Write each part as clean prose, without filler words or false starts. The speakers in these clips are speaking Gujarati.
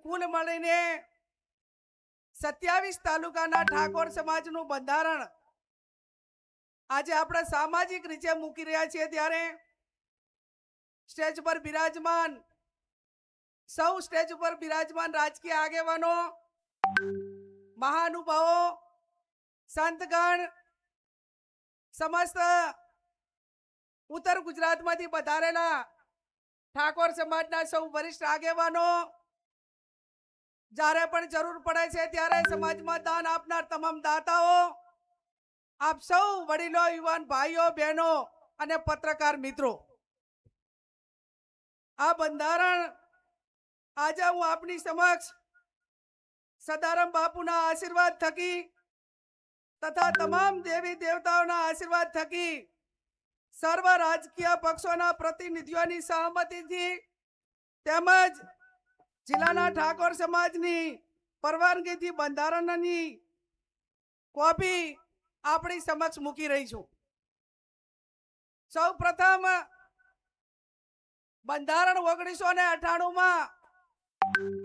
કુલ મળીને 27 તાલુકાના ઠાકોર સમાજનું બંધારણ આજે આપણે સામાજિક રીતે મૂકી રહ્યા છીએ ત્યારે સ્ટેજ પર બિરાજમાન સૌ સ્ટેજ પર બિરાજમાન રાજકીય આગેવાનો, મહાનુભાવો, સંતગણ, સમસ્ત ઉત્તર ગુજરાતમાંથી પધારેલા ઠાકોર સમાજના સૌ વરિષ્ઠ આગેવાનો, જ્યારે પણ જરૂર પડે છે ત્યારે સમાજમાં દાન આપનાર તમામ દાતાઓ, આપ સૌ વડીલો, યુવાન ભાઈઓ, બહેનો અને પત્રકાર મિત્રો, આ બંધારણ આજે હું આપની સમક્ષ સદારામ બાપુના આશીર્વાદ થકી તથા તમામ દેવી દેવતાઓના આશીર્વાદ થકી સર્વ રાજકીય પક્ષોના પ્રતિનિધિઓની સહમતિથી તેમજ જિલ્લાના ઠાકોર સમાજની પરવાનગીથી બંધારણની કોપી આપણી સમક્ષ મૂકી રહી છું. સૌ પ્રથમ બંધારણ 1998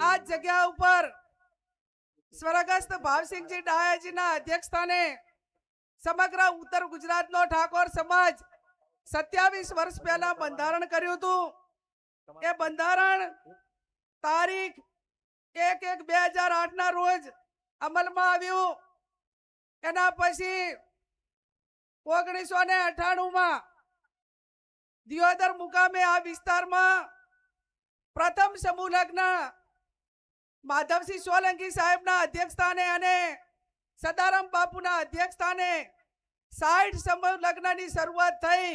આ જગ્યા ઉપર સ્વર્ગસ્થ ભાવસિંહજી ડાયાજીના અધ્યક્ષસ્થાને સમગ્ર ઉત્તર ગુજરાતનો ઠાકોર સમાજ 27 વર્ષ પહેલા બંધારણ કર્યું હતું. એ બંધારણ તારીખ 1/1/2008 ના રોજ અમલમાં આવ્યું. એના પછી 1998 દિયોદર મુકામે આ વિસ્તારમાં પ્રથમ સમૂહ લગ્ન માધવસિંહ સોલંકી સાહેબના અધ્યક્ષસ્થાને અને સદારામ બાપુના અધ્યક્ષસ્થાને 60 સમૂહ લગ્નની શરૂઆત થઈ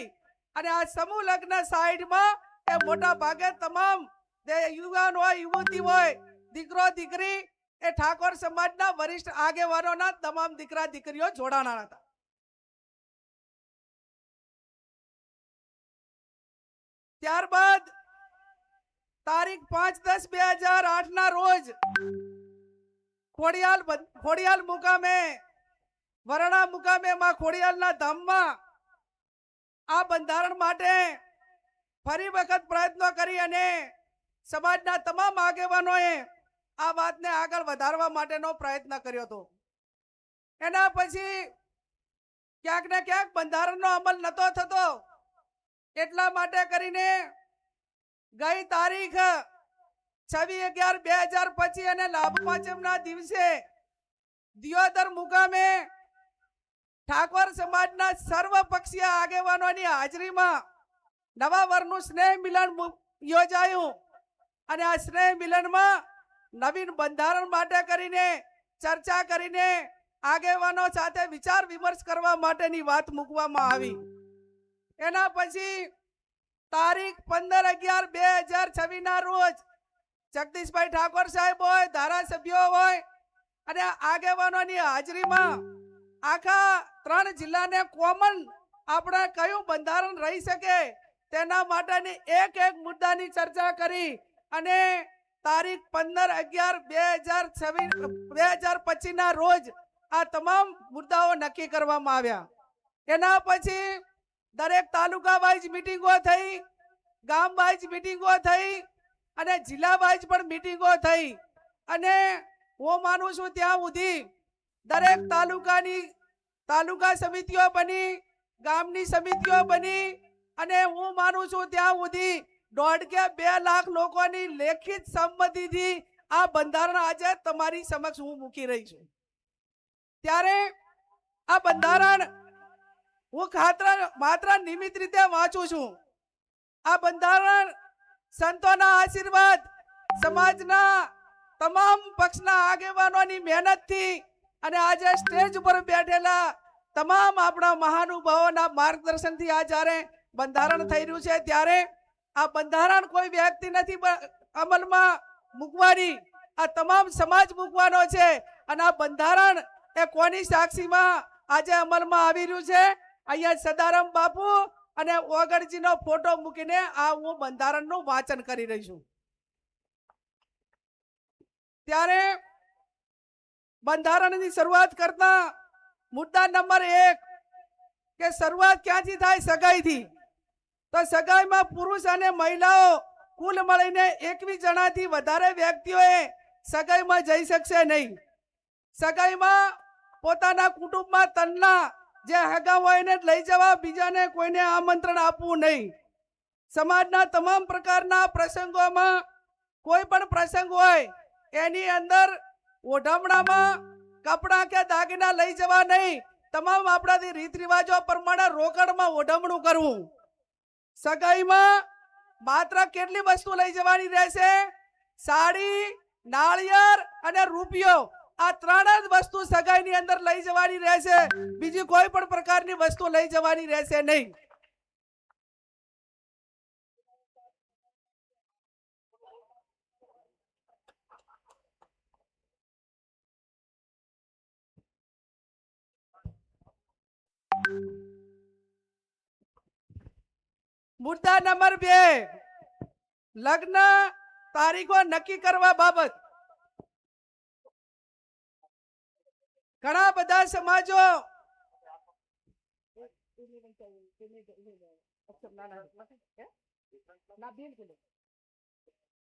અને આ સમૂહ લગ્ન 60માં એ મોટા ભાગે તમામ યુવાન હોય, યુવતી હોય, દીકરો દીકરી એ ઠાકોર સમાજના વરિષ્ઠ આગેવાનોના તમામ દીકરા દીકરીઓ જોડાણા હતા. ત્યારબાદ તારીખ 5/10/2008 ના રોજ ખોડિયાલ મુકામે વરણા મુકામે માં ખોડિયાલના ધામમાં આ બંધારણ માટે ફરી વખત પ્રયત્નો કરી અને સમાજના તમામ આગેવાનોએ આ વાતને આગળ વધારવા માટેનો પ્રયત્ન કર્યો હતો. એના પછી ક્યાંક ને ક્યાંક બંધારણનો અમલ નતો થતો. એટલા માટે કરીને ગઈ તારીખ 26/11/2025 અને લાભ પાંચમના દિવસે દિયોદર મુકામે ઠાકોર સમાજના સર્વપક્ષીય આગેવાનોની હાજરીમાં નવા વર્ષનું સ્નેહ મિલન યોજાયું અને આ સ્નેહ મિલનમાં નવીન બંધારણ માટે કરીને ચર્ચા કરીને આગેવાનો સાથે વિચાર વિમર્શ કરવા માટેની વાત મૂકવામાં આવી. એના પછી તારીખ 15/11/2026 ના રોજ જગદીશભાઈ ઠાકોર સાહેબ હોય, ધારાસભ્યો હોય અને આગેવાનોની હાજરીમાં આખા 3 જિલ્લાને કોમન આપણે કયું બંધારણ રહી શકે તેના માટેની એક મુદ્દાની ચર્ચા કરી અને તારીખ 15/11/2025 ના રોજ આ તમામ મુદ્દાઓ નક્કી કરવામાં આવ્યા. એના પછી દરેક તાલુકા વાઇઝ મીટિંગો થઈ, ગામ વાઇઝ મીટિંગો થઈ અને જિલ્લા વાઇઝ પણ મીટિંગો થઈ અને હું માનું છું ત્યાં સુધી દરેક તાલુકા સમિતિઓ બની, ગામની સમિતિઓ બની અને હું માનું છું ત્યાં સુધી 1.5 કે 2 લાખ લોકોની લેખિત સંમતિથી આ બંધારણ આજે તમારી સમક્ષ હું મૂકી રહી છું. ત્યારે આ બંધારણ હું માત્ર નિમિત્ત રીતે વાંચું છું. આ બંધારણ સંતોના આશીર્વાદ, સમાજના તમામ પક્ષના આગેવાનોની મહેનતથી અને આજે સ્ટેજ ઉપર બેઠેલા તમામ આપણા મહાનુભાવોના માર્ગદર્શનથી આ જ્યારે બંધારણ થઈ રહ્યું છે ત્યારે આ બંધારણ કોઈ વ્યક્તિ નથી અમલમાં મૂકવાની, આ તમામ સમાજ મૂકવાનો છે અને આ બંધારણ એ કોની સાક્ષીમાં આજે અમલમાં આવી રહ્યું છે? અહીંયા સદારામ બાપુ અને ઓગણજીનો ફોટો મૂકીને આ હું બંધારણનું વાંચન કરી રહી છું. ત્યારે બંધારણની શરૂઆત કરતા મુદ્દા નંબર 1 કે શરૂઆત ક્યાંથી થાય? સગાઈથી. તો સગાઈમાં પુરુષ અને મહિલાઓ કુલ મળીને 21 જણાથી વધારે વ્યક્તિઓએ સગાઈમાં જઈ શકશે નહીં. સગાઈમાં પોતાના કુટુંબમાં તનના જે હગા હોય એને જ લઈ જવા, બીજાને કોઈને આમંત્રણ આપવું નહીં. સમાજના તમામ પ્રકારના પ્રસંગોમાં કોઈ પણ પ્રસંગ હોય એની અંદર ઓઢમણામાં કપડાં કે દાગીના લઈ જવા નહીં. તમામ આપણાથી રીત રિવાજો પ્રમાણે રોકડમાં ઓઢમણું કરવું. સગાઈમાં માત્ર કેટલી વસ્તુ લઈ જવાની રહેશે? સાડી, નાળિયેર અને રૂપિયો. આ ત્રણ જ વસ્તુ સગાઈની અંદર લઈ જવાની રહેશે. બીજી કોઈ પણ પ્રકારની વસ્તુ લઈ જવાની રહેશે નહીં. મુદ્દા નંબર 2, લગ્ન તારીખો નક્કી કરવા બાબત. ઘણા બધા સમાજો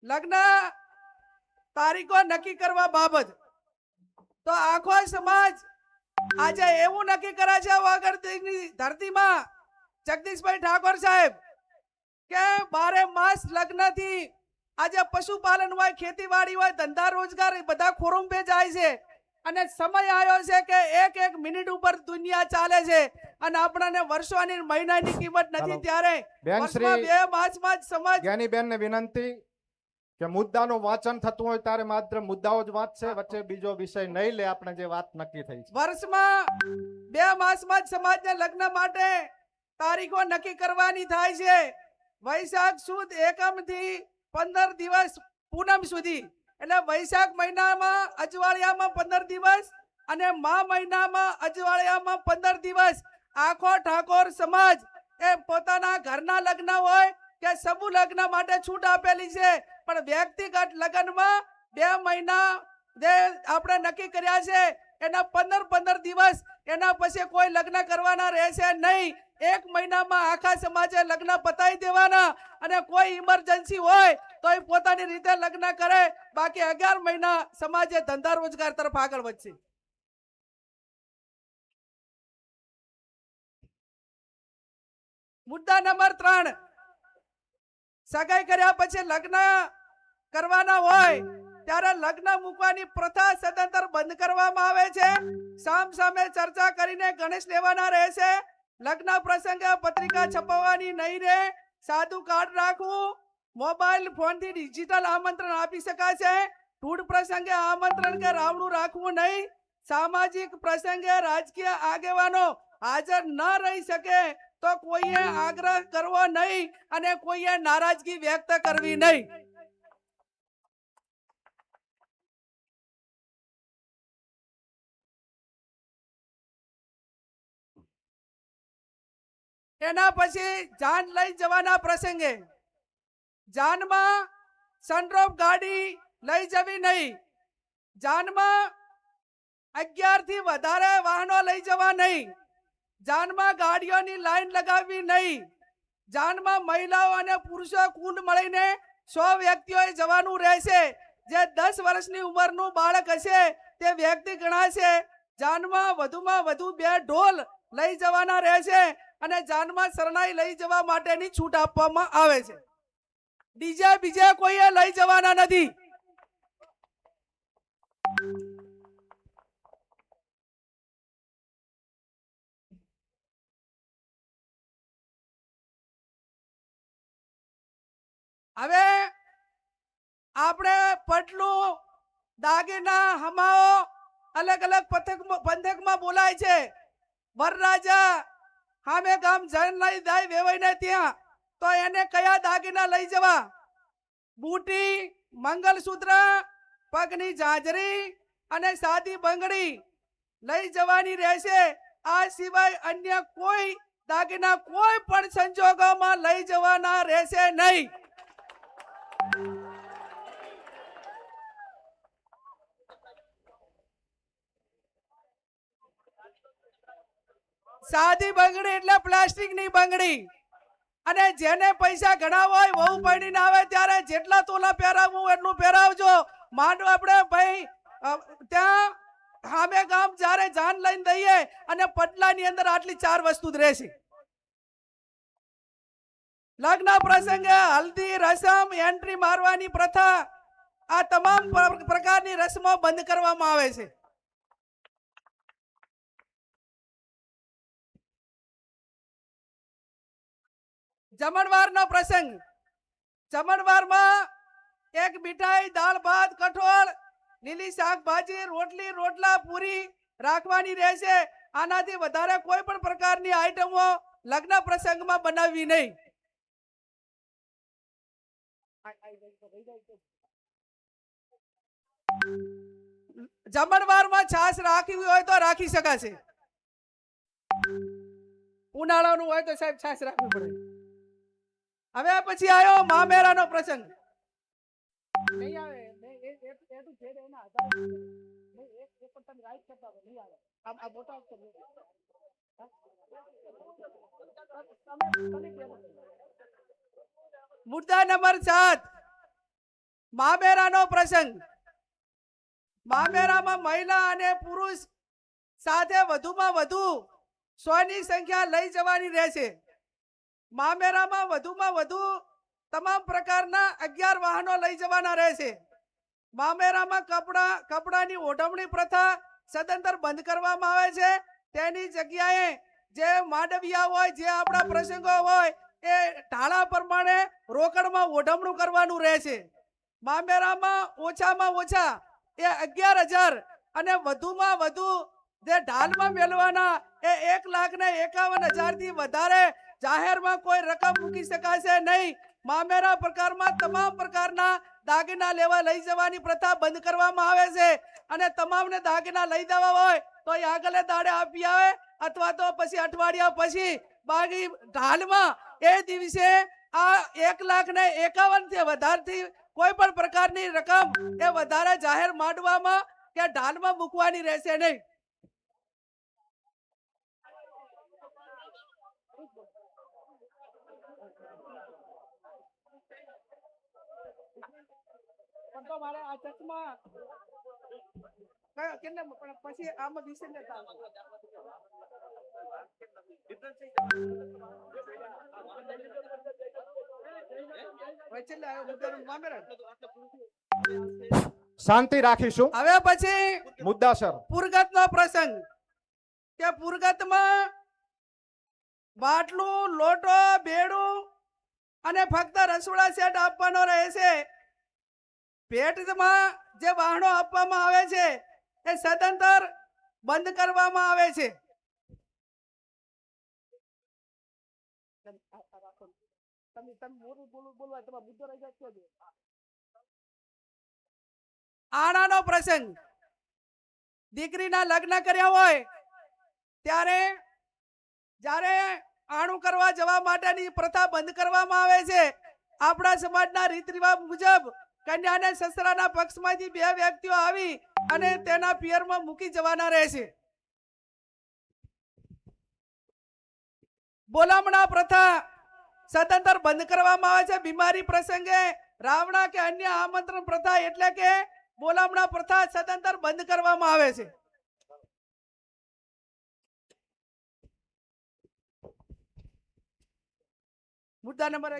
લગ્ન તારીખો નક્કી કરવા બાબત તો આખો સમાજ આજે એવું નક્કી કરે છે વાગડની ધરતીમાં જગદીશભાઈ ઠાકોર સાહેબ કે 12 માસ લગ્નથી આજે પશુપાલન હોય, ખેતીવાડી હોય, ધંધા રોજગાર બધા ખોરંભે જાય છે. અને સમય આવ્યો છે કે એક એક મિનિટ ઉપર દુનિયા ચાલે છે અને આપણને વર્ષોની મહિનાની કિંમત નથી. ત્યારે વર્ષમાં 2 માસમાં જ સમાજ જ્ઞાની બેન ને વિનંતી કે મુદ્દાનું વાંચન થતું હોય ત્યારે માત્ર મુદ્દાઓ જ વાંચશે, વચ્ચે બીજો વિષય નહીં લે. આપણે જે વાત નક્કી થઈ છે વર્ષમાં 2 માસમાં જ સમાજને લગ્ન માટે તારીખો નક્કી કરવાની થાય છે. વૈશાખ સુદ એકમ થી 15 દિવસ પૂનમ સુધી, એટલે વૈશાખ મહિનામાં અજવાળિયામાં 15 દિવસ અને મા મહિનામાં અજવાળિયામાં 15 દિવસ આખો ઠાકોર સમાજ એ પોતાના ઘરના લગ્ન હોય કે સમૂહ લગ્ન માટે છૂટ આપેલી છે. પણ વ્યક્તિગત લગ્નમાં 2 મહિના જે આપણે નક્કી કર્યા છે એના 15 દિવસ, એના પછી કોઈ લગ્ન કરવાના રહેશે નહીં. 1 મહિનામાં આખા સમાજે લગ્ન પતાવી દેવાના અને કોઈ ઇમરજન્સી હોય તો એ પોતાની રીતે લગ્ન કરે. બાકી 11 મહિના સમાજે ધંધા રોજગાર તરફ આગળ વધશે. મુદ્દા નંબર 3, સગાઈ કર્યા પછી લગ્ન કરવાના હોય ત્યારે લગ્ન મૂકવાની પ્રથા સદંતર બંધ કરવામાં આવે છે. સામ સામે ચર્ચા કરીને ગણેશ લેવાના રહેશે. લગ્ન પ્રસંગે પત્રિકા છપાવવાની નહીં રહે. સાદું કાર્ડ રાખવું. મોબાઈલ ફોન થી ડિજિટલ આમંત્રણ આપી શકાશે. ધૂળ પ્રસંગે આમંત્રણ કે રાવણું રાખવું નહીં. સામાજિક પ્રસંગે રાજકીય આગેવાનો હાજર ન રહી શકે તો કોઈએ આગ્રહ કરવો નહીં અને કોઈએ નારાજગી વ્યક્ત કરવી નહીં. એના પછી જાન લઈ જવાના પ્રસંગે જાનમાં સનરૂફ ગાડી લઈ જવી નહીં. જાનમાં 11 થી વધારે વાહનો લઈ જવા નહીં. જાનમાં ગાડીઓની લાઈન લગાવવી નહીં. જાનમાં મહિલાઓ અને પુરુષો કુલ મળીને 100 વ્યક્તિઓએ જવાનું રહેશે. જે 10 વર્ષની ઉંમરનું બાળક હશે તે વ્યક્તિ ગણાશે. જાનમાં વધુમાં વધુ 2 ઢોલ લઈ જવાના રહેશે અને જાનમાં શરણાઈ લઈ જવા માટેની છૂટ આપવામાં આવે છે. ડીજે બીજે કોઈએ લઈ જવાના નથી. હવે આપણે પટલું, દાગીના, હમાઓ અલગ અલગ પંથકમાં બોલાય છે. વરરાજા હામે ગામ જન લઈ જાય વેવાઈને ત્યાં તો એને કયા દાગીના લઈ જવા? બુટી, મંગલસૂત્ર, પગની ઝાંઝરી અને સાદી બંગડી લઈ જવાની રહેશે. આ સિવાય અન્ય કોઈ દાગીના કોઈ પણ સંજોગોમાં લઈ જવાના રહેશે નહીં. સાદી બંગડી એટલે પ્લાસ્ટિકની બંગડી. અને જેને પૈસા ઘણા હોય વહુ પરણીને આવે ત્યારે જેટલા તોલા પહેરાવવું એટલું પહેરાવજો. માંડો આપણે ભાઈ ત્યાં સામે ગામ જ્યારે જાન લઈને દઈએ અને પડલાની અંદર આટલી 4 વસ્તુ જ રહેશે. લગ્ન પ્રસંગે હલ્દી રસમ એન્ટ્રી મારવાની પ્રથા આ તમામ પ્રકારની રસમો બંધ કરવામાં આવે છે. જમણવારનો પ્રસંગ, જમણવારમાં એક મીઠાઈ, દાળ ભાત, કઠોળ, લીલી શાકભાજી, રોટલી, રોટલા, પૂરી રાખવાની રહેશે. આનાથી વધારે કોઈ પણ પ્રકારની આઈટમો લગ્ન પ્રસંગમાં બનાવવી નહીં. જમણવારમાં છાશ રાખવી હોય તો રાખી શકાશે. ઉનાળાનું હોય તો સાહેબ છાશ રાખવી પડે. હવે પછી આવ્યો મામેરાનો પ્રસંગ. નહીં આવે એટલું છે એના આધારે નહીં એક પણ તમે રાઈટ કરતા હોય નહીં આવે. આ મોટા મુદ્દા નંબર 7 મામેરાનો પ્રસંગ. મામેરામાં મહિલા અને પુરુષ સાથે વધુમાં વધુ 100 ની સંખ્યા લઈ જવાની રહેશે. મામેરામાં વધુમાં વધુ તમામ પ્રકારના 11 વાહનો લઈ જવાના રહેશે. મામેરામાં કપડાની ઓઢવણી પ્રથા સદંતર બંધ કરવામાં આવે છે. તેની જગ્યાએ જે માંડવિયા હોય, જે આપણા પ્રસંગો હોય એ ઢાળા પ્રમાણે રોકડમાં ઓઢવણું કરવાનું રહેશે. મામેરામાં ઓછામાં ઓછા એ 11,000 અને વધુમાં વધુ જે ઢાલમાં મેળવાના એ 1,51,000 થી વધારે જાહેરમાં કોઈ રકમ મૂકી શકાશે નહીં. મામેરા પ્રકારમાં તમામ પ્રકારના દાગીના લેવા લઈ જવાની પ્રથા બંધ કરવામાં આવે છે. અને તમામને દાગીના લઈ દેવા હોય તો એ આગલે દાડે આપી આવે અથવા તો પછી અઠવાડિયા પછી બાકી ઢાલમાં એ દિવસે આ 1,51,000 થી વધારથી કોઈ પણ પ્રકારની રકમ એ વધારે જાહેર માંડવામાં કે ઢાલમાં મૂકવાની રહેશે નહીં. મારે આ ચકમાં પછી આમાં વિશે શાંતિ રાખીશું. હવે પછી મુદ્દાસર પુરગતનો પ્રસંગ કે પુરગતમાં બાટલું, લોટો, બેડું અને ફક્ત રસોડા સેટ આપવાનો રહેશે. ભેટમાં જે વાહનો આપવામાં આવે છે એ સદંતર બંધ કરવામાં આવે છે. આણાનો પ્રસંગ, દીકરીના લગ્ન કર્યા હોય ત્યારે જ્યારે આણું કરવા જવા માટેની પ્રથા બંધ કરવામાં આવે છે. આપણા સમાજના રીત રિવાજ મુજબ કન્યાને સસરાના પક્ષમાંથી 2 વ્યક્તિઓ આવી અને તેના પિયરમાં મૂકી જવાના રહેશે. બોલામણા પ્રથા સદંતર બંધ કરવામાં આવે છે. બીમારી પ્રસંગે રાવણા કે અન્ય આમંત્રણ પ્રથા એટલે કે બોલામણા પ્રથા સદંતર બંધ કરવામાં આવે છે. મુદ્દા નંબર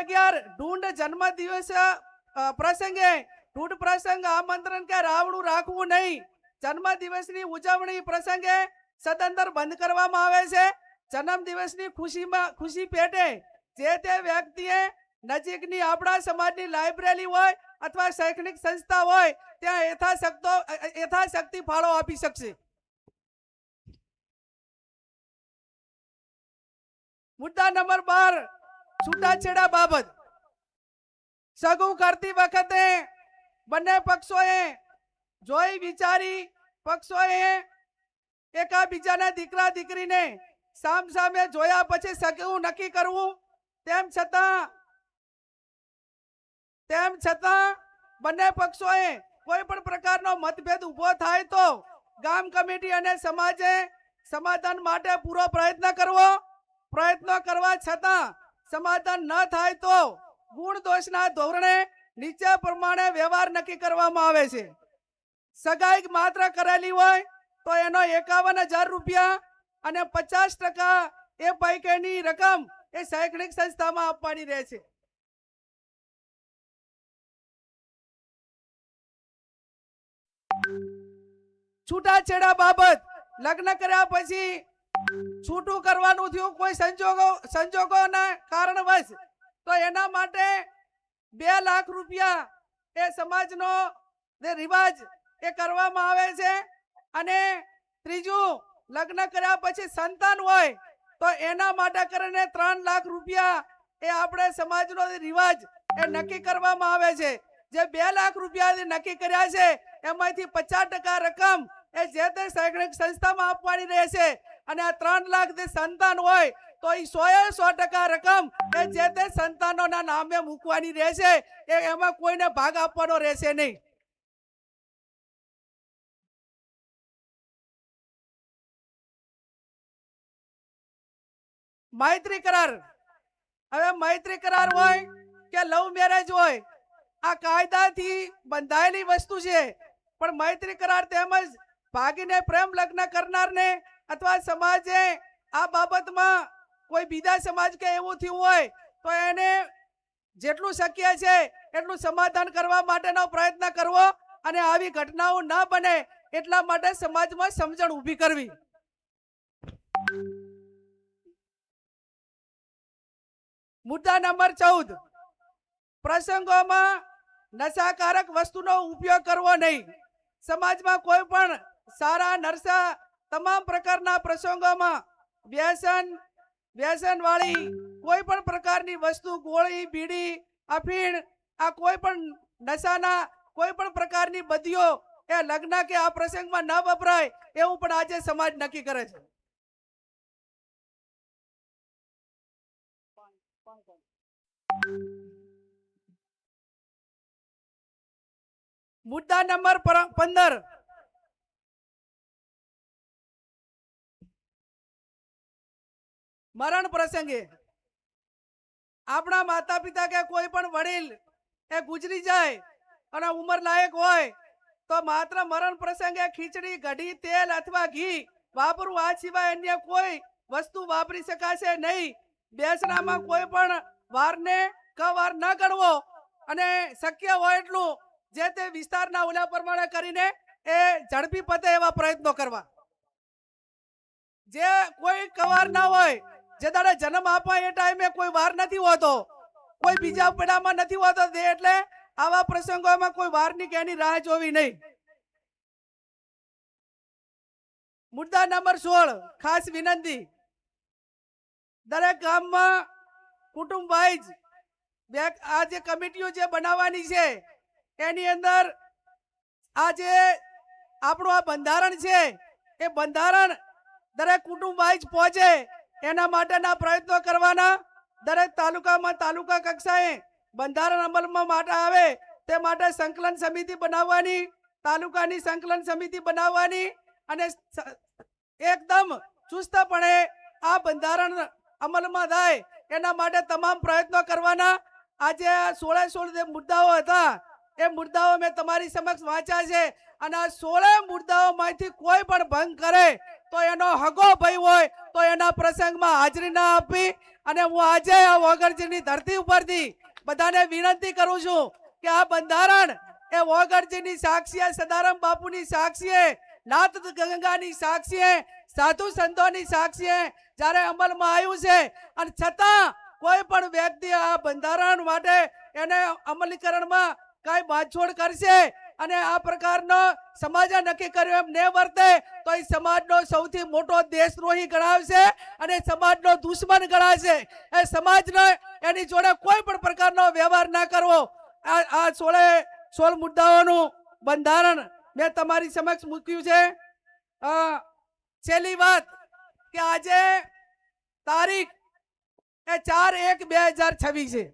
11 ઢૂંઢ જન્મ દિવસ પ્રસંગે ઢૂંઢ પ્રસંગ આમંત્રણ કે રાવણું રાખવું નહીં. જન્મ દિવસની ઉજવણી પ્રસંગે સદંતર બંધ કરવામાં આવે છે. જન્મ દિવસની ખુશી પેટે જે તે વ્યક્તિએ નજીકની આપણા સમાજની લાઇબ્રેરી હોય અથવા શૈક્ષણિક સંસ્થા હોય ત્યાં યથાશક્તિ ફાળો આપી શકશે. મુદ્દા નંબર 12 છૂટાછેડા બાબત. સગું કરતી વખતે બંને પક્ષોએ જોઈ વિચારી પક્ષોએ એકાબીજાના દીકરા દીકરીને સામસામે જોયા પછી સગું નક્કી કરવું. તેમ છતાં બંને પક્ષોએ કોઈ પણ પ્રકારનો મતભેદ ઉભો થાય તો ગામ કમિટી અને સમાજે સમાધાન માટે પૂરો પ્રયત્ન કરવો. પ્રયત્નો કરવા છતાં સમાધાન ન થાય તો ગુણ દોષના ધોરણે નીચે પ્રમાણે વ્યવહાર નક્કી કરવામાં આવે છે. સગાઈ માત્ર કરેલી હોય તો એનો 51,000 રૂપિયા અને 50% એ પૈકીની રકમ એ શૈક્ષણિક સંસ્થામાં આપવાની રહે છે. છૂટાછેડા બાબત લગ્ન કર્યા પછી છૂટું કરવાનું થયું કોઈ સંજોગોના કારણવશ તો એના માટે 2 લાખ રૂપિયા એ સમાજનો જે રિવાજ એ કરવામાં આવે છે. અને ત્રીજું, લગ્ન કર્યા પછી સંતાન હોય તો એના માટે કરીને 3 લાખ રૂપિયા એ આપણે સમાજનો રિવાજ એ નક્કી કરવામાં આવે છે. જે 2 લાખ રૂપિયા નક્કી કર્યા છે એમાંથી 50% રકમ એ જે તે શૈક્ષણિક સંસ્થામાં આપવાની રહેશે. અને આ 3 લાખ જે સંતાન હોય તો એ 100% રકમ એ જે તે સંતાનોના નામે મૂકવાની રહેશે. એમાં કોઈને ભાગ આપવાનો રહેશે નહીં. મૈત્રી કરાર. હવે મૈત્રી કરાર હોય કે લવ મેરેજ હોય, આ કાયદાથી બંધાયેલી વસ્તુ છે. પણ મૈત્રી કરાર તેમજ ભાગીને પ્રેમ લગ્ન કરનારને અથવા સમાજે આ બાબતમાં કોઈ બીજા સમાજ કે એવું થયું હોય તો એને જેટલું શક્ય છે એટલું સમાધાન કરવા માટેનો પ્રયત્ન કરવો અને આવી ઘટનાઓ ન બને એટલા માટે સમાજમાં સમજણ ઊભી કરવી. મુદ્દા નંબર 14, પ્રસંગોમાં નશાકારક વસ્તુનો ઉપયોગ કરવો નહીં. સમાજમાં કોઈ પણ સારા નરસા તમામ પ્રકારના પ્રસંગોમાં વ્યસન વાળી કોઈ પણ પ્રકારની વસ્તુ, ગોળી, બીડી, અફીણ, આ કોઈ પણ નશાના કોઈ પણ પ્રકારની બદીઓ એ લગ્ન કે આ પ્રસંગમાં ન વપરાય એવું પણ આજે સમાજ નક્કી કરે છે. મુદ્દા નંબર 15, મરણ પ્રસંગે આપણા માતા પિતા કે કોઈ પણ વડીલ એ ગુજરી જાય અને ઉંમર લાયક હોય તો માત્ર મરણ પ્રસંગે ખીચડી, કઢી, તેલ અથવા ઘી વાપરવું. આ સિવાય અન્ય કોઈ વસ્તુ વાપરી શકાશે નહીં. બેસણામાં કોઈ પણ વારને કવાર ન ગણવો અને શક્ય હોય એટલું જે તે વિસ્તારના ઓલા પ્રમાણે કરીને એ ઝડપી પતે એવા પ્રયત્નો કરવા. જે કોઈ કવાર ના હોય, જે દાડે જન્મ આપવા એ ટાઈમે કોઈ વાર નથી હોતો, કોઈ બીજા પેડામાં નથી હોતો, એટલે આવા પ્રસંગોમાં કોઈ વારની કે એની રાહ જોવી નહીં. મુદ્દા નંબર 16, ખાસ વિનંતી, દરેક ગામમાં કુટુંબ વાઇઝ આ જે કમિટીઓ જે બનાવવાની છે એની અંદર આ જે આપણું આ બંધારણ છે એ બંધારણ દરેક કુટુંબ વાઇઝ પહોંચે એના માટેના પ્રયત્નો કરવાના. દરેક તાલુકામાં તાલુકા કક્ષાએ બંધારણ અમલમાં માટે આવે તે માટે સંકલન સમિતિ બનાવવાની, તાલુકાની સંકલન સમિતિ બનાવવાની અને એકદમ ચુસ્તપણે આ બંધારણ અમલમાં થાય એના માટે તમામ પ્રયત્નો કરવાના. આજે 16 જે મુદ્દાઓ હતા એ મુદ્દાઓ મેં તમારી સમક્ષ વાંચ્યા છે અને આ 16 મુદ્દાઓમાંથી કોઈ પણ ભંગ કરે તો એનો હગો ભય હોય તો એના પ્રસંગમાં હાજરી ના આપવી. અને હું આજે આ વોગરજીની ધરતી ઉપરથી બધાને વિનંતી કરું છું કે આ બંધારણ એ વોગરજીની સાક્ષીએ, સદારામ બાપુની સાક્ષીએ, નાથ ગંગાની સાક્ષીએ, સાધુ સંતોની સાક્ષીએ જ્યારે અમલમાં આવ્યું છે અને છતાં કોઈ પણ વ્યક્તિ આ બંધારણ માટે એને અમલીકરણમાં કઈ બાંધછોડ કરશે અને આ પ્રકારનો સમાજે નક્કી કર્યું એમ ન વર્તે તો એ સમાજનો સૌથી મોટો દેશદ્રોહી ગણાવશે અને સમાજનો દુશ્મન ગણાશે. એ સમાજને એની જોડે કોઈ પણ પ્રકારનો વ્યવહાર ના કરવો. આ 16 મુદ્દાઓનું બંધારણ મેં તમારી સમક્ષ મૂક્યું છે. છેલ્લી વાત કે આજે તારીખ એ 4/1/2026 છે.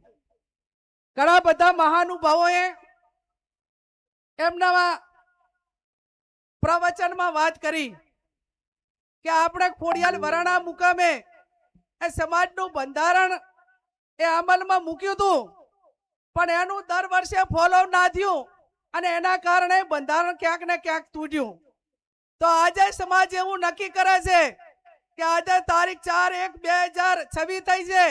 ઘણા બધા મહાનુભાવોએ એમના પ્રવચનમાં વાત કરી કે આપણે ખોડિયાલ વરાણા મુકામે એ સમાજનું બંધારણ એ અમલમાં મૂક્યું હતું પણ એનું દર વર્ષે ફોલો ના થયું અને એના કારણે બંધારણ ક્યાંક ને ક્યાંક તૂટ્યું. તો આજે સમાજ એવું નક્કી કરે છે કે આજે તારીખ 4/1/2026 થઈ છે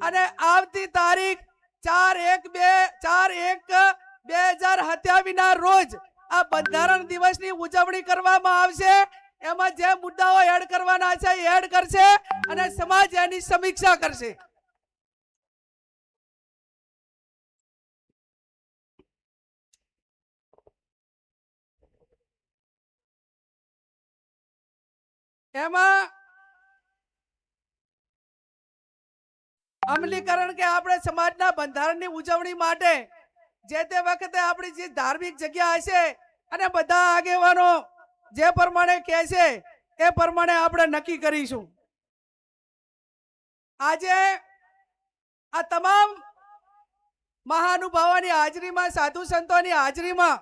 અને આવતી તારીખ 4/1/2027 ના રોજ આ બંધારણ દિવસની ઉજવણી કરવામાં આવશે. એમાં જે મુદ્દાઓ એડ કરવાના છે એ એડ કરશે અને સમાજ એની સમીક્ષા કરશે. એમાં અમલીકરણ કે આપણે સમાજના બંધારણની ઉજવણી માટે જે તે વખતે આપણી જે ધાર્મિક જગ્યા હશે અને બધા આગેવાનો જે પ્રમાણે કહે છે એ પ્રમાણે આપણે નક્કી કરીશું. આજે આ તમામ મહાનુભાવોની હાજરીમાં, સાધુ સંતોની હાજરીમાં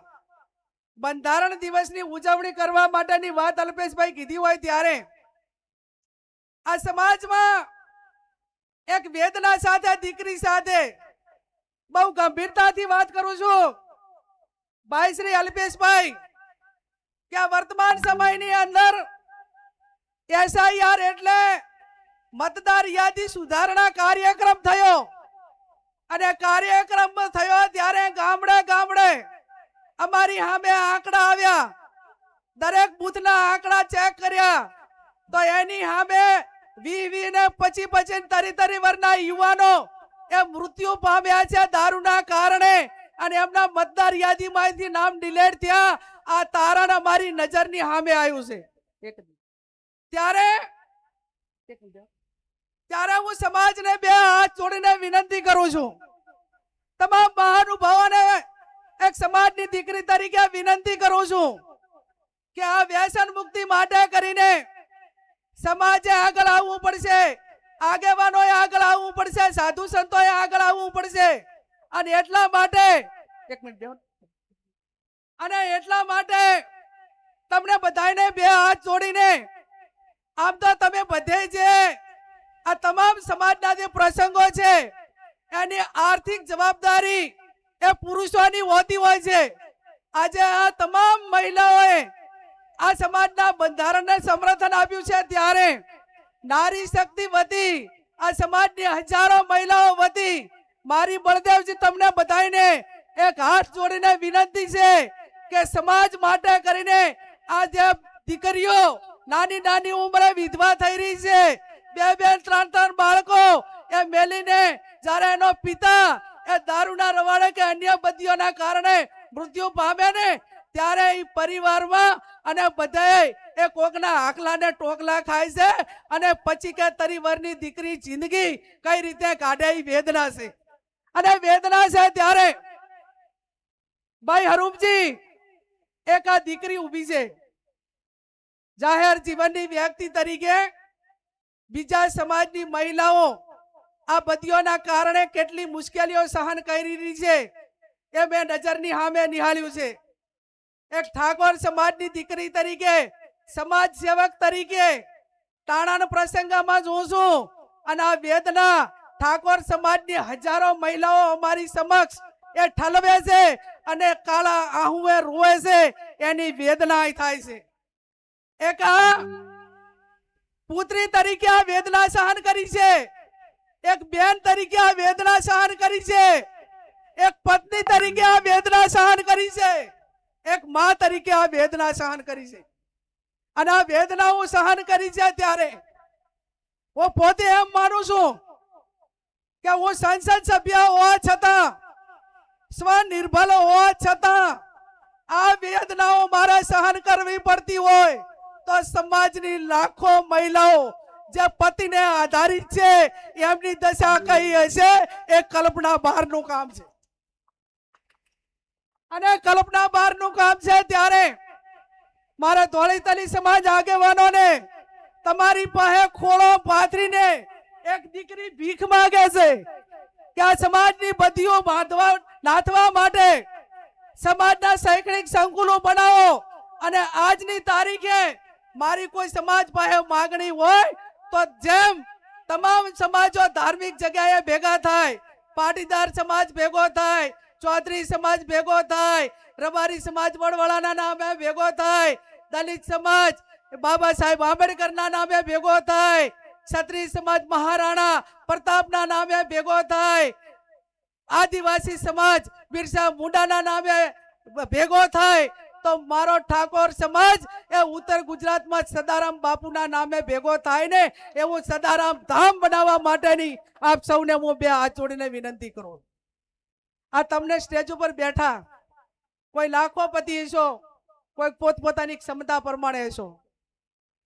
બંધારણ દિવસની ઉજવણી કરવા માટેની વાત અલ્પેશભાઈ કીધી હોય ત્યારે આ સમાજમાં એક વેદના સાથે, દીકરી સાથે બહુ ગંભીરતાથી વાત કરું છું ભાઈ શ્રી અલ્પેશભાઈ કે વર્તમાન સમયની અંદર SIR એટલે મતદાર યાદી સુધારણા કાર્યક્રમ થયો અને કાર્યક્રમ થયો ત્યારે ગામડે ગામડે અમારી સામે આંકડા આવ્યા. દરેક બૂથના આંકડા ચેક કર્યા તો એની સામે 20 ને 25 તરી વર્ષના યુવાનો એ મૃત્યુ પામ્યા છે દારૂના કારણે અને એમના મતદાર યાદીમાંથી નામ ડિલીટ થયા. આ તારણ અમારી નજરની સામે આવ્યું છે. ત્યારે હું સમાજને બે હાથ જોડીને વિનંતી કરું છું, તમામ મહાનુભાવોને એક સમાજની દીકરી તરીકે વિનંતી કરું છું કે આ વ્યસન મુક્તિ માટે કરીને સમાજે આગળ આવવું પડશે, આગેવાનોએ આગળ આવવું પડશે, સાધુ સંતોએ આગળ આવવું પડશે. અને એટલા માટે તમને બધાને બે હાથ જોડીને આમ તો તમે બધે જે આ તમામ સમાજના જે પ્રસંગો છે એની આર્થિક જવાબદારી એ પુરુષોની હોતી હોય છે. આજે આ તમામ મહિલાઓએ આ સમાજના બંધારણને સમર્થન આપ્યું છે ત્યારે નારી શક્તિ વતી આ સમાજની હજારો મહિલાઓ વતી મારી બળદેવજી તમને બધાને એક હાથ જોડીને વિનંતી છે કે સમાજ માટે કરીને આ જે દીકરીઓ નાની નાની ઉંમરે વિધવા થઈ રહી છે, 2-3 બાળકો એ મેલીને જ્યારે એનો પિતા એ દારૂના રવાડે કે અન્ય બદીઓના કારણે મૃત્યુ પામે ને ત્યારે એ પરિવારમાં અને બધાએ એ કોકના આખલા ને ટોકલા ખાય છે અને પછી કે તરીવરની દીકરી જિંદગી કઈ રીતે કાઢે એ વેદના છે. અને વેદના છે ત્યારે ભાઈ હરૂપજી એક આ દીકરી ઊભી છે, જાહેર જીવનની વ્યક્તિ તરીકે બીજા સમાજની મહિલાઓ આ બદીઓના કારણે કેટલી મુશ્કેલીઓ સહન કરી રહી છે એ મેં નજરની સામે નિહાળ્યું છે. એક ઠાકોર સમાજની દીકરી તરીકે, સમાજ સેવક તરીકે તાણાના પ્રસંગમાં જોઉં છું અને આ વેદના ઠાકોર સમાજની હજારો મહિલાઓ અમારી સમક્ષ એ ઠલવે છે અને કાળા આહુએ રોવે છે, એની વેદના થાય છે. એક પુત્રી તરીકે આ વેદના સહન કરી છે, એક બેન તરીકે આ વેદના સહન કરી છે, એક પત્ની તરીકે આ વેદના સહન કરી છે, એક માં તરીકે આ વેદના સહન કરી છે. અને આ વેદના હું સહન કરી છે ત્યારે હું પોતે એમ માનું છું કે હું સંસદ સભ્ય હોવા છતાં, સ્વનિર્ભર હોવા છતાં આ વેદનાઓ મારે સહન કરવી પડતી હોય તો સમાજની લાખો મહિલાઓ જે પતિને આધારિત છે એમની દશા કઈ હશે એ કલ્પના બહારનું કામ છે. અને કલ્પના બહારનું કામ છે ત્યારે મારા ધોળીતલી સમાજ આગેવાનોને તમારી પાસે ખોળો પાથરીને એક દીકરી ભીખ માંગે છે કે આ સમાજની બદીઓ નાથવા માટે સમાજના શૈક્ષણિક સંકુલો બનાવો. અને આજની તારીખે મારી કોઈ સમાજ પાસે માંગણી હોય તો જેમ તમામ સમાજો ધાર્મિક જગ્યાએ ભેગા થાય પાટીદાર સમાજ ભેગો થાય, ચૌધરી સમાજ ભેગો થાય, રબારી સમાજ વડવાળાના નામે ભેગો થાય, દલિત સમાજ બાબા સાહેબ આંબેડકરના નામે ભેગો થાય, ક્ષત્રિય સમાજ મહારાણા પ્રતાપના નામે ભેગો થાય, આદિવાસી સમાજ બિરસા મુંડાના નામે ભેગો થાય, તો મારો ઠાકોર સમાજ એ ઉત્તર ગુજરાતમાં સદારામ બાપુના નામે ભેગો થાય ને એવું સદારામ ધામ બનાવવા માટેની આપ સૌને હું બે હાથ જોડીને વિનંતી કરું. આ તમને સ્ટેજ ઉપર બેઠા કોઈ લાખોપતિ હશો, કોઈ પોતપોતાની ક્ષમતા પ્રમાણે હશો.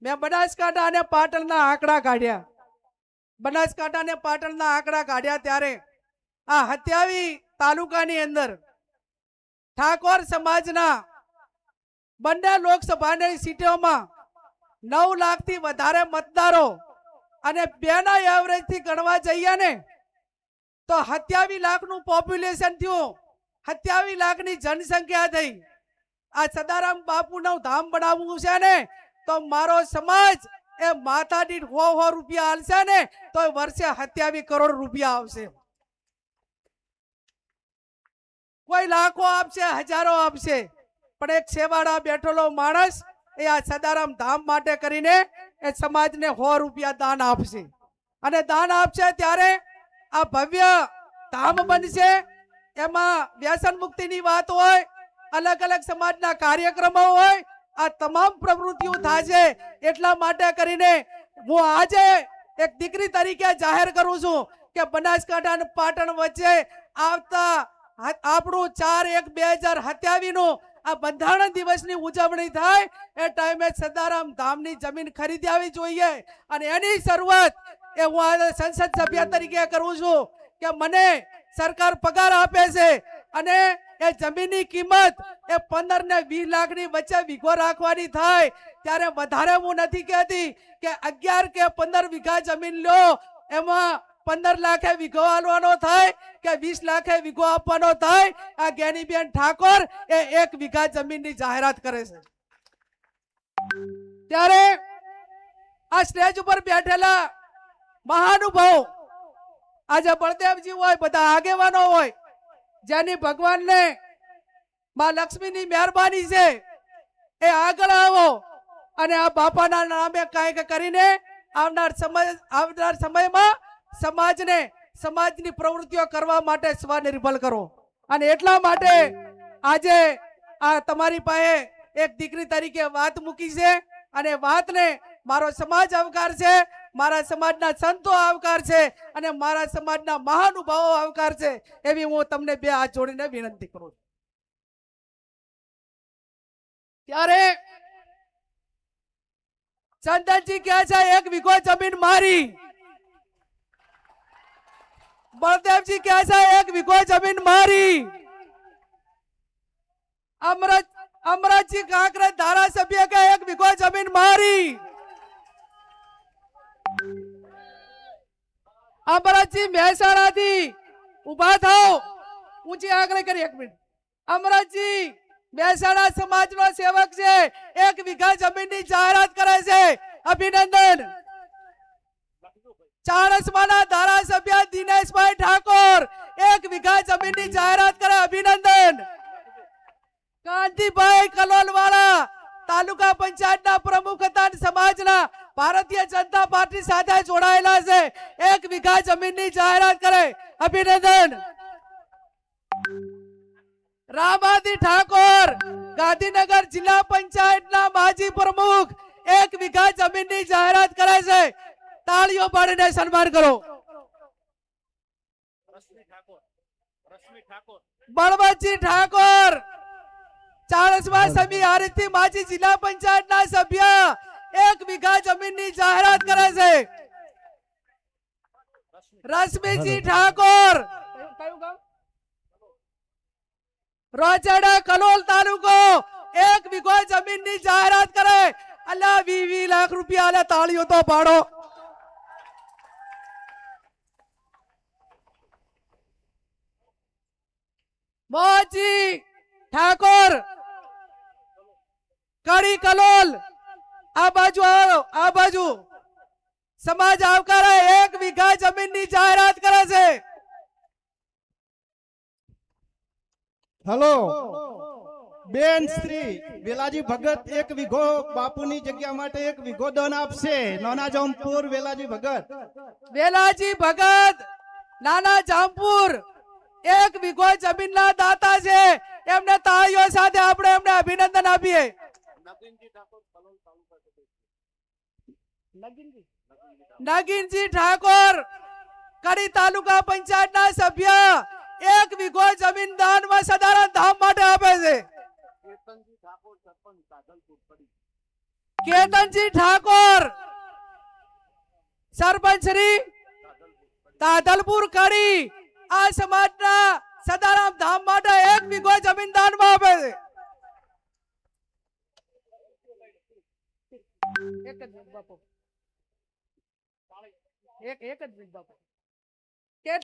મેં બનાસકાંઠા અને પાટણના આંકડા કાઢ્યા. બનાસકાંઠા અને પાટણના આંકડા કાઢ્યા ત્યારે આ 27 તાલુકાની અંદર ઠાકોર સમાજના બંને લોકસભાની સીટોમાં 9 લાખથી વધારે મતદારો અને બેના એવરેજ થી ગણવા જઈએ ને તો 27 લાખનું પોપ્યુલેશન થયું, 27 લાખની જનસંખ્યા થઈ. આ સદારામ બાપુનું ધામ બનાવવું છે ને તો મારો સમાજ એ માથા દીઠ 100 રૂપિયા આલશે ને તો વર્ષે 27 કરોડ રૂપિયા આવશે. કોઈ લાખો આપશે, હજારો આપશે, પણ એક સેવાડા બેઠેલો માણસ એ આ સદારામ ધામ માટે કરીને એ સમાજને 100 રૂપિયા દાન આપશે. અને દાન આપશે ત્યારે આ ભવ્ય ધામ બનશે. એમાં વ્યસન મુક્તિની વાત હોય, અલગ અલગ સમાજના કાર્યક્રમો હોય, આ તમામ પ્રવૃત્તિઓ થશે. એટલા માટે કરીને હું આજે એક દીકરી તરીકે જાહેર કરું છું કે બનાસકાંઠા અને પાટણ વચ્ચે આવતા આપણું 4/1/2027 નું આ બંધારણ દિવસની ઉજવણી થાય એ ટાઈમે સદારામ ધામની જમીન ખરીદી આવી જોઈએ. અને એની શરૂઆત એ હું આજે સંસદ સભ્ય તરીકે કરું છું કે મને સરકાર પગાર આપે છે અને એ જમીનની કિંમત એ 15 ને 20 લાખની વચ્ચે વીઘો રાખવાની થાય. ત્યારે વધારે હું નથી કહેતી કે 11 કે 15 વીઘા જમીન લો, એમાં 15 લાખે વીઘો આલવાનો થાય કે 20 લાખે વીઘો આપવાનો થાય. આ જ્ઞાનીબેન ઠાકોર એ 1 વીઘા જમીનની જાહેરાત કરે છે. ત્યારે આ સ્ટેજ ઉપર બેઠેલા મહાનુભાવ, આજે બળદેવજી હોય, બધા આગેવાનો હોય, જેની ભગવાનને માં લક્ષ્મીની મહેરબાની છે, એ આગળ આવો અને આ બાપાના નામે કાંઈક કરીને આવનાર સમયમાં સમાજની પ્રવૃત્તિઓ કરવા માટે સ્વનિર્ભર કરો. અને એટલા માટે આજે આ તમારી પાસે એક દીકરી તરીકે વાત મૂકી છે અને વાતને મારો સમાજ આવકાર છે, મારા સમાજના સંતો આવકાર છે અને મારા સમાજના મહાનુભાવો આવકાર છે. એવી હું તમને બે હાથ જોડીને વિનંતી કરું છું. ત્યારે ચંદનજી કહે છે 1 વીઘો જમીન મારી, બળદેવજી કહે છે 1 વીઘો જમીન મારી, અમરતજી કાંકરેજ ધારાસભ્ય કે 1 વીઘો જમીન મારી, અમરતજી મહેસાણાથી ઉભા થાઓ, ઊંચી આંગળી કરી 1 મિનિટ. અમરતજી મહેસાણા સમાજનો સેવક છે, 1 વીઘા જમીનની જાહેરાત કરે છે, અભિનંદન. ચાણસ્માના ધારાસભ્ય દિનેશભાઈ ઠાકોર 1 વીઘા જમીનની જાહેરાત કરે, અભિનંદન. કાંતિભાઈ કલોલવાળા તાલુકા પંચાયતના પ્રમુખ હતા, સમાજના ભારતીય જનતા પાર્ટી સાથે જોડાયેલા છે, 1 વીઘા જમીનની જાહેરાત કરે, અભિનંદન. રામાદી ઠાકોર ગાંધીનગર જિલ્લા પંચાયતના માજી પ્રમુખ 1 વીઘા જમીનની જાહેરાત કરે છે, તાળીઓ પાડીને સન્માન કરો. બળવંતજી ઠાકોર ચાણસ્મા સમી હારીજથી માજી જિલ્લા પંચાયતના સભ્ય 1 વીઘા જમીનની જાહેરાત કરે છે. રશ્મિજી ઠાકોર રોજડા કલોલ તાલુકો 1 વીઘો જમીનની જાહેરાત કરે. અલ્લા 20 લાખ રૂપિયા આલે, તાળીઓ તો પાડો. મોહજી ઠાકોર કડી કલોલ, આ બાજુ આવો, આ બાજુ સમાજ આવકારે 1 વીઘા જમીનની જાહેરાત કરે છે. હલો બેન શ્રી વેલાજી ભગત 1 વીઘો બાપુની જગ્યા માટે 1 વીઘો દાન આપશે નાના જામપુર વેલાજી ભગત વેલાજી ભગત નાના જામપુર 1 વીઘો જમીનના દાતા છે. એમને તાળીઓ સાથે આપણે એમને અભિનંદન આપીએ. નગીનજી ઠાકોર કડી તાલુકા પંચાયતના સભ્ય 1 વીઘો જમીન દાનમાં સદાનંદ ધામ માટે આપે છે. કેતનજી ઠાકોર સરપંચ શ્રી તાદલપુર કડી આ સમાજના સદારામ ધામ માટે 1 વીઘો જમીન દાનમાં આપે છે. એક જ મિનિટ બાપુ. એક જ મિનિટ બાપુ.